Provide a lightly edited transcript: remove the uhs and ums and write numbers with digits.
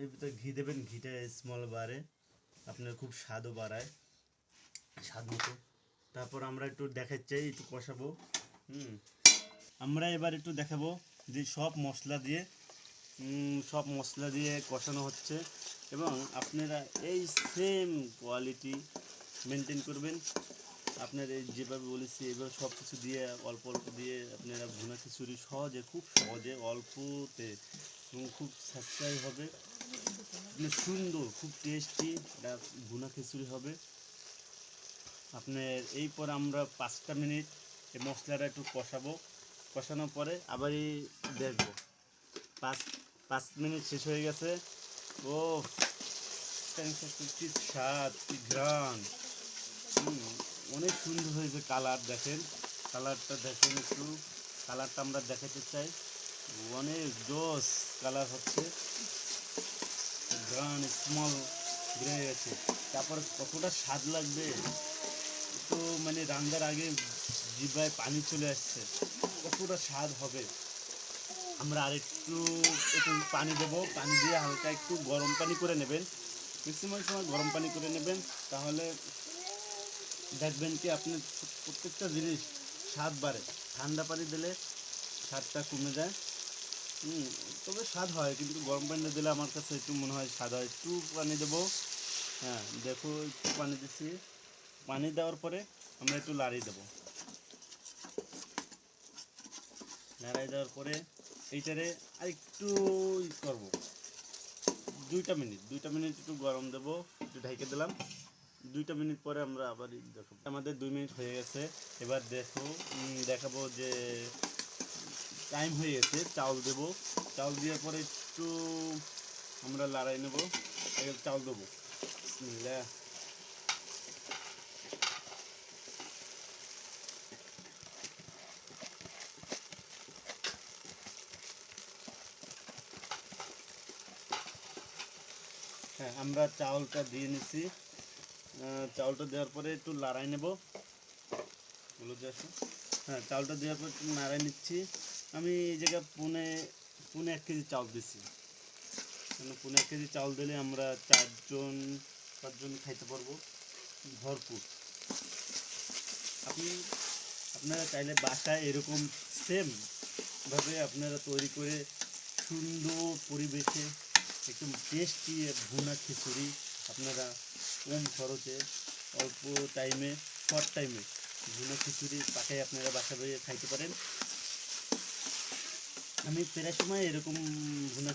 এর ভিতরে ঘি দেবেন, ঘিটা স্মল বাড়ে, আপনার খুব স্বাদও বাড়ায়, স্বাদ মতো। তারপর আমরা একটু দেখাচ্ছি, একটু কষাবো। আমরা এবার একটু দেখাবো যে সব মশলা দিয়ে কষানো হচ্ছে, এবং আপনারা এই সেম কোয়ালিটি মেনটেন করবেন। আপনার এই যেভাবে বলেছি এবার সব কিছু দিয়ে অল্প অল্প দিয়ে আপনারা ভুনা খিচুড়ি খুব সহজে অল্পতে এবং খুব সাশ্রয় হবে, সুন্দর, খুব টেস্টি একটা ভুনা খিচুড়ি হবে আপনার। এই পর আমরা 5টা মিনিট এই মশলাটা একটু কষাবো, কষানোর পরে আবারই দেখবো। 5 মিনিট শেষ হয়ে গেছে। ও কি স্বাদ, কি ঘ্রাণ! অনেক সুন্দর হয়েছে। কালার দেখেন, কালারটা দেখেন একটু, কালারটা আমরা দেখাতে চাই। অনেক জোস কালার হচ্ছে, ঘ্রাণ স্মল বেড়ে গেছে। তারপরে কতটা স্বাদ লাগবে তো, মানে রান্নার আগে জিহ্বায় পানি চলে আসছে, কতটা স্বাদ হবে। আমরা আরেকটু একটু পানি দেবো, পানি দিয়ে হালকা একটু গরম পানি করে নেবেন, ম্যাক্সিমাম সময় গরম পানি করে নেবেন। তাহলে দেখবেন কি আপনি প্রত্যেকটা জিনিস স্বাদ বাড়ে। ঠান্ডা পানি দিলে স্বাদটা কমে যায়। তবে স্বাদ হয়, কিন্তু গরম পানি দিলে আমার কাছে একটু মনে হয় স্বাদ হয়। একটু পানি দেবো, হ্যাঁ দেখো একটু পানি দিচ্ছি। পানি দেওয়ার পরে আমরা একটু লাড়িয়ে দেবো, নাড়াই দেওয়ার পরে এইটারে আরেকটু করবো, 2টা মিনিট একটু গরম দেবো, একটু ঢেকে দিলাম। 2টা মিনিট পরে আমরা আবার দেখো, আমাদের 2 মিনিট হয়ে গেছে। এবার দেখাবো যে টাইম হয়ে গেছে। চাউল দেব, চাউল দেওয়ার পরে একটু আমরা লড়াই নেব। আগে চাউল দেবো, বিসমিল্লাহ। হ্যাঁ, আমরা চাউলটা দিয়ে নিচ্ছি। চাউলটা দেওয়ার পরে একটু লড়াই নেব, হ্যাঁ চাউলটা দেওয়ার পর একটু নাড়াই নিচ্ছি। আমি এই জায়গায় পুনে 1 কেজি চাউল দিচ্ছি, পুনে 1 কেজি চাউল দিলে আমরা 4-5জন খাইতে পারবো ভরপুর। আপনারা চাইলে বাসায় এরকম সেমভাবে আপনারা তৈরি করে সুন্দর পরিবেশে একদম টেস্টি ভুনা খিচুড়ি আপনারা কম খরচে অল্প টাইমে শর্ট টাইমে ভুনা খিচুড়ি পাকাই আপনারা বাসা বাড়িয়ে খাইতে পারেন। আমি প্রায় সময় এরকম ভুনা